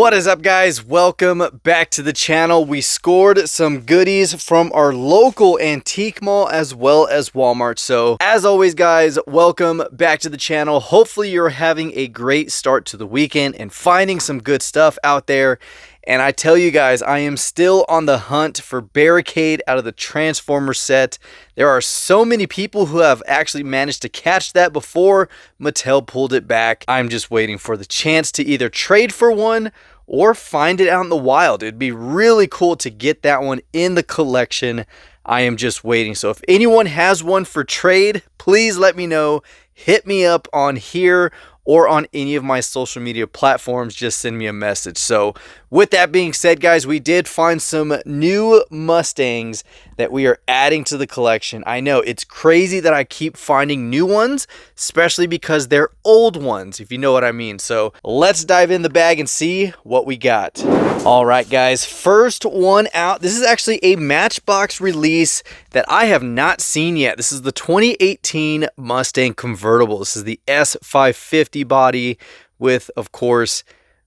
What is up, guys? Welcome back to the channel. We scored some goodies from our local antique mall as well as Walmart. So as always, guys, welcome back to the channel. Hopefully you're having a great start to the weekend and finding some good stuff out there. And I tell you guys, I am still on the hunt for Barricade out of the Transformers set. There are so many people who have actually managed to catch that before Mattel pulled it back. I'm just waiting for the chance to either trade for one or find it out in the wild. It'd be really cool to get that one in the collection. I am just waiting. So if anyone has one for trade, please let me know. Hit me up on here or on any of my social media platforms. Just send me a message. So with that being said, guys, we did find some new Mustangs that we are adding to the collection. I know it's crazy that I keep finding new ones, especially because they're old ones, if you know what I mean. So let's dive in the bag and see what we got. All right, guys, first one out. This is actually a Matchbox release that I have not seen yet. This is the 2018 Mustang convertible. This is the S550 body with, of course,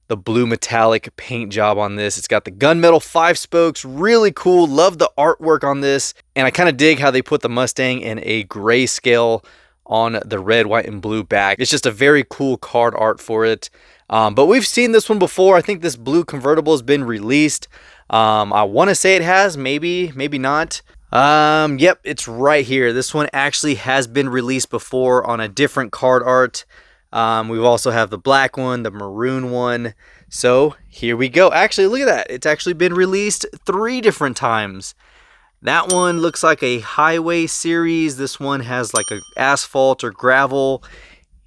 the blue metallic paint job on this. It's got the gunmetal 5 spokes, really cool. Love the artwork on this, and I kind of dig how they put the Mustang in a grayscale on the red, white, and blue back. It's just a very cool card art for it. But we've seen this one before. I think this blue convertible has been released. I want to say it has, maybe not. Yep, it's right here. This one actually has been released before on a different card art. We've also have the black one, the maroon one. So here we go. Actually, look at that. It's actually been released 3 different times. That one looks like a highway series. This one has like a asphalt or gravel.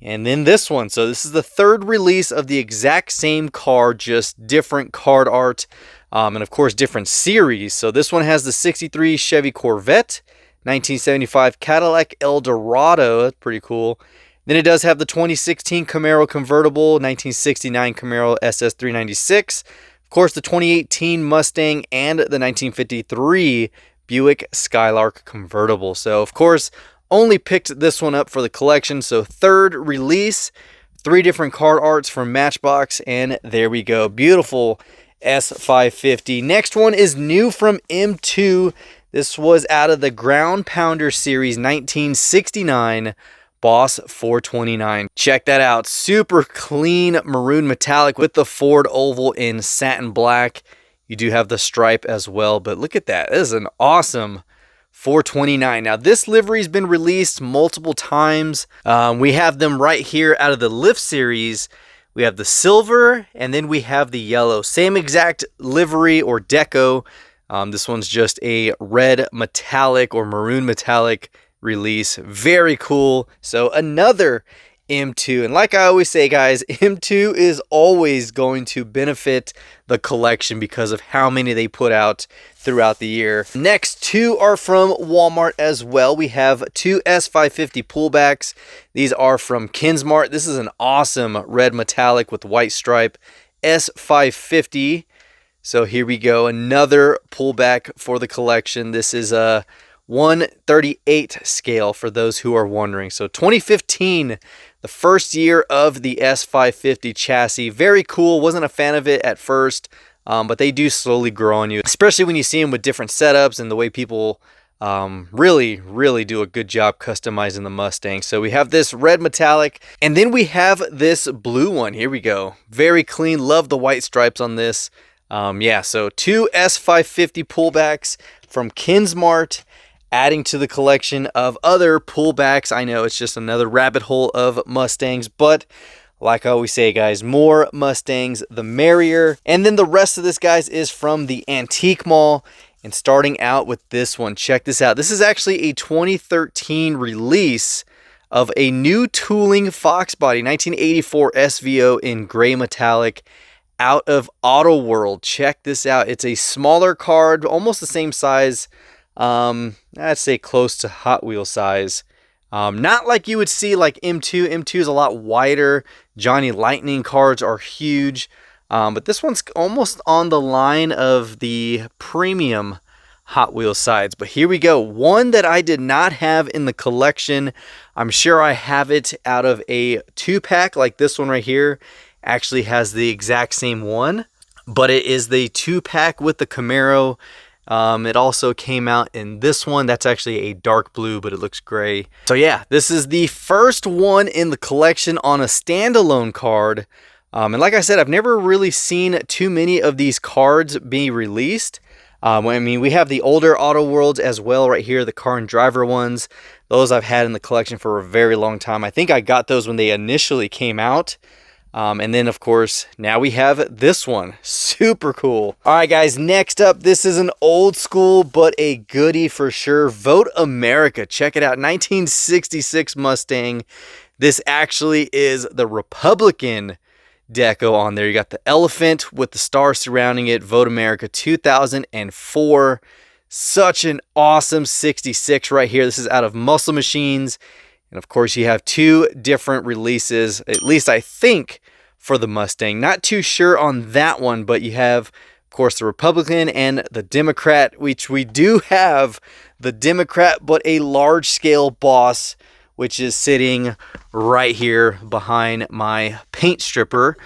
And then this one. So this is the 3rd release of the exact same car, just different card art. And of course, different series. So this one has the 63 Chevy Corvette, 1975 Cadillac Eldorado. That's pretty cool. Then it does have the 2016 Camaro convertible, 1969 Camaro SS396. Of course, the 2018 Mustang and the 1953 Buick Skylark convertible. So, of course, only picked this one up for the collection. So 3rd release, 3 different card arts from Matchbox, and there we go. Beautiful S550. Next one is new from M2. This was out of the Ground Pounder series, 1969. Boss 429. Check that out. Super clean maroon metallic with the Ford oval in satin black. You do have the stripe as well, but look at that. This is an awesome 429. Now this livery's been released multiple times. We have them right here out of the Lift series. We have the silver and then we have the yellow. Same exact livery or deco. This one's just a red metallic or maroon metallic release. Very cool. So another M2, and like I always say, guys, M2 is always going to benefit the collection because of how many they put out throughout the year. Next 2 are from Walmart as well. We have 2 S550 pullbacks. These are from Kinsmart. This is an awesome red metallic with white stripe S550. So here we go, another pullback for the collection. This is a 1/38 scale for those who are wondering. So 2015, the first year of the S550 chassis. Very cool. Wasn't a fan of it at first, but they do slowly grow on you, especially when you see them with different setups and the way people really do a good job customizing the Mustang. So we have this red metallic, and then we have this blue one. Here we go. Very clean. Love the white stripes on this. Yeah, so 2 S550 pullbacks from Kinsmart, adding to the collection of other pullbacks. I know it's just another rabbit hole of Mustangs, but like I always say, guys, more Mustangs, the merrier. And then the rest of this, guys, is from the antique mall. And starting out with this one, check this out. This is actually a 2013 release of a new tooling Fox body, 1984 SVO in gray metallic, out of AutoWorld. Check this out. It's a smaller card, almost the same size. I'd say close to Hot Wheels size. Not like you would see like M2. M2 is a lot wider. Johnny Lightning cards are huge. But this one's almost on the line of the premium Hot Wheels sides. But here we go. One that I did not have in the collection. I'm sure I have it out of a 2-pack like this one right here. Actually has the exact same one. but it is the 2-pack with the Camaro. It also came out in this one. That's actually a dark blue, but it looks gray. So yeah, this is the first one in the collection on a standalone card. And like I said, I've never really seen too many of these cards being released. I mean, we have the older AutoWorlds as well right here, the car and driver ones. Those I've had in the collection for a very long time. I think I got those when they initially came out. And then, of course, now we have this one. Super cool. All right, guys, next up, this is an old school, but a goodie for sure. Vote America. Check it out. 1966 Mustang. This actually is the Republican deco on there. You got the elephant with the star surrounding it. Vote America 2004. Such an awesome 66 right here. This is out of Muscle Machines. And of course, you have two different releases, at least I think, for the Mustang. Not too sure on that one, but you have, of course, the Republican and the Democrat, which we do have the Democrat, but a large scale boss, which is sitting right here behind my paint stripper.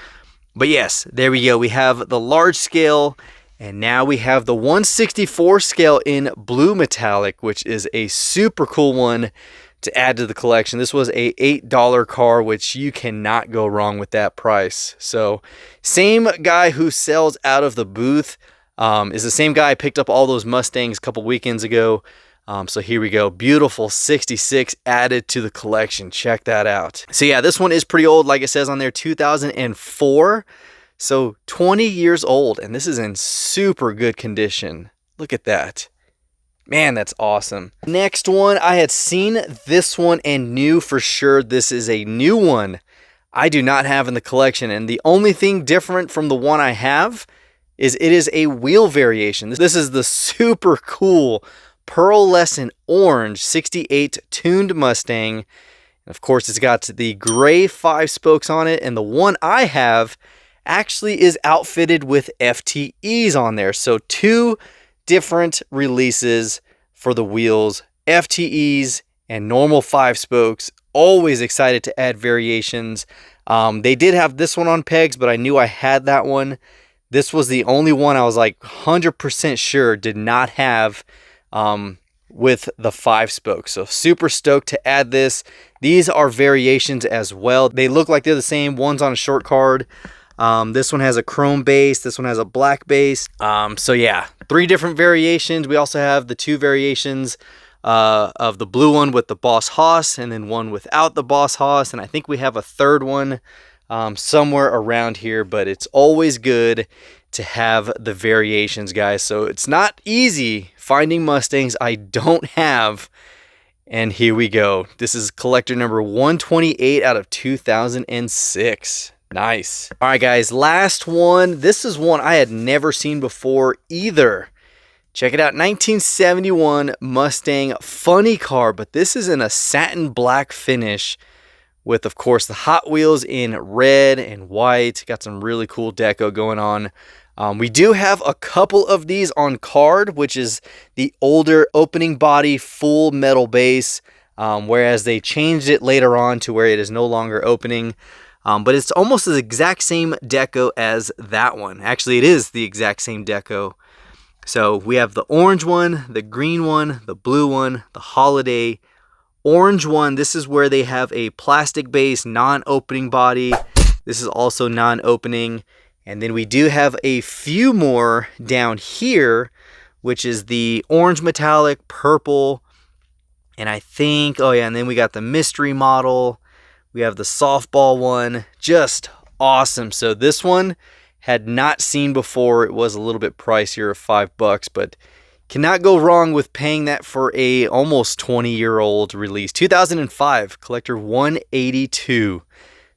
But yes, there we go. We have the large scale, and now we have the 1/64 scale in blue metallic, which is a super cool one to add to the collection. This was a $8 car, which you cannot go wrong with that price. So same guy who sells out of the booth is the same guy I picked up all those Mustangs a couple weekends ago. So here we go. Beautiful 66 added to the collection. Check that out. So yeah, this one is pretty old. Like it says on there, 2004. So 20 years old, and this is in super good condition. Look at that. Man, that's awesome. Next one, I had seen this one and knew for sure this is a new one I do not have in the collection. And the only thing different from the one I have is it is a wheel variation. This is the super cool pearlescent orange 68 tuned Mustang. And of course, it's got the gray 5 spokes on it. And the one I have actually is outfitted with FTEs on there. So two different releases for the wheels, FTEs and normal 5 spokes. Always excited to add variations. They did have this one on pegs, but I knew I had that one. This was the only one I was like 100% sure did not have with the 5 spokes. So super stoked to add this. These are variations as well. They look like they're the same. One's on a short card. This one has a chrome base. This one has a black base. So yeah, 3 different variations. We also have the 2 variations of the blue one with the Boss Hoss, and then one without the Boss Hoss. And I think we have a third one somewhere around here, but it's always good to have the variations, guys. So it's not easy finding Mustangs I don't have. And here we go. This is collector number 128 out of 2006. Nice. All right, guys, last one. This is one I had never seen before either. Check it out. 1971 Mustang funny car, but this is in a satin black finish with, of course, the Hot Wheels in red and white. Got some really cool deco going on. We do have a couple of these on card, which is the older opening body full metal base, whereas they changed it later on to where it is no longer opening. But it's almost the exact same deco as that one. Actually, it is the exact same deco. So we have the orange one, the green one, the blue one, the holiday orange one. This is where they have a plastic base, non-opening body. This is also non-opening. And then we do have a few more down here, which is the orange metallic, purple, and I think, oh yeah, and then we got the mystery model. We have the softball one. Just awesome. So this one had not seen before. It was a little bit pricier, $5, but cannot go wrong with paying that for a almost 20-year-old release. 2005, collector 182.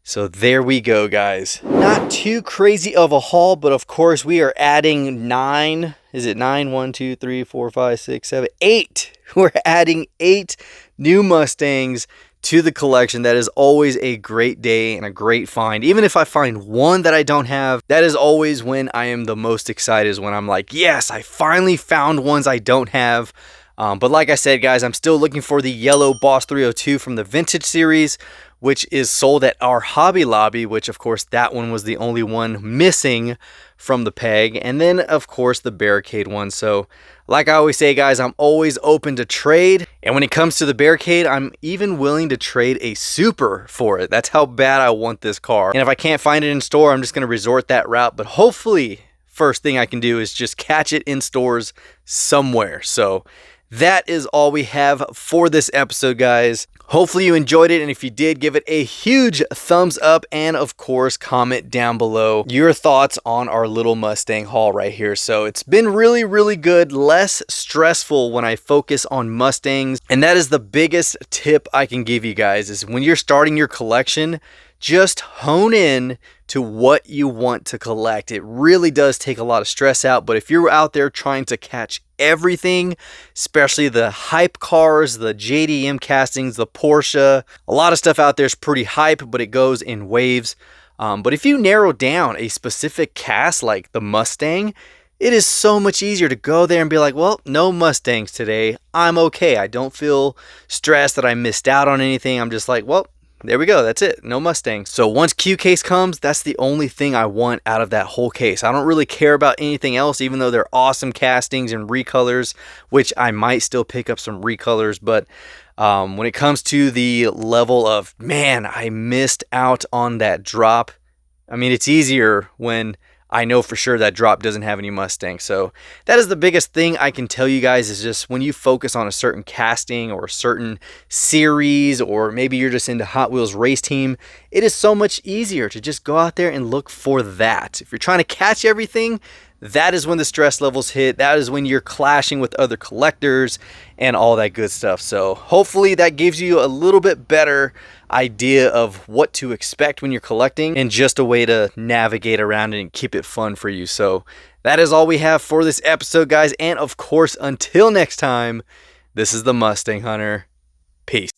So there we go, guys. Not too crazy of a haul, but of course we are adding 9. Is it 9? 1, 2, 3, 4, 5, 6, 7, 8. We're adding 8 new Mustangs to the collection. That is always a great day and a great find. Even if I find one that I don't have, that is always when I am the most excited, is when I'm like, yes, I finally found ones I don't have. But like I said, guys, I'm still looking for the yellow Boss 302 from the vintage series, which is sold at our Hobby Lobby, which of course that one was the only one missing from the peg. And then of course the Barricade one. So like I always say, guys, I'm always open to trade. And when it comes to the Barricade, I'm even willing to trade a Super for it. That's how bad I want this car. And if I can't find it in store, I'm just going to resort that route. But hopefully, first thing I can do is just catch it in stores somewhere. So that is all we have for this episode, guys. Hopefully you enjoyed it, and if you did, give it a huge thumbs up, and of course comment down below your thoughts on our little Mustang haul right here. So it's been really good, less stressful when I focus on Mustangs, and that is the biggest tip I can give you guys, is when you're starting your collection, just hone in to what you want to collect. It really does take a lot of stress out, but if you're out there trying to catch everything, especially the hype cars, the JDM castings, the Porsche, a lot of stuff out there is pretty hype, but it goes in waves. But if you narrow down a specific cast like the Mustang, it is so much easier to go there and be like, well, no Mustangs today. I'm okay. I don't feel stressed that I missed out on anything. I'm just like, well, there we go. That's it. No Mustangs. So once Q case comes, that's the only thing I want out of that whole case. I don't really care about anything else, even though they're awesome castings and recolors, which I might still pick up some recolors. But when it comes to the level of, man, I missed out on that drop. I mean, it's easier when I know for sure that drop doesn't have any Mustangs. So that is the biggest thing I can tell you guys, is just when you focus on a certain casting or a certain series, or maybe you're just into Hot Wheels race team, it is so much easier to just go out there and look for that. If you're trying to catch everything, that is when the stress levels hit. That is when you're clashing with other collectors and all that good stuff. So hopefully that gives you a little bit better idea of what to expect when you're collecting, and just a way to navigate around it and keep it fun for you. So that is all we have for this episode, guys. And of course, until next time, this is the Mustang Hunter. Peace.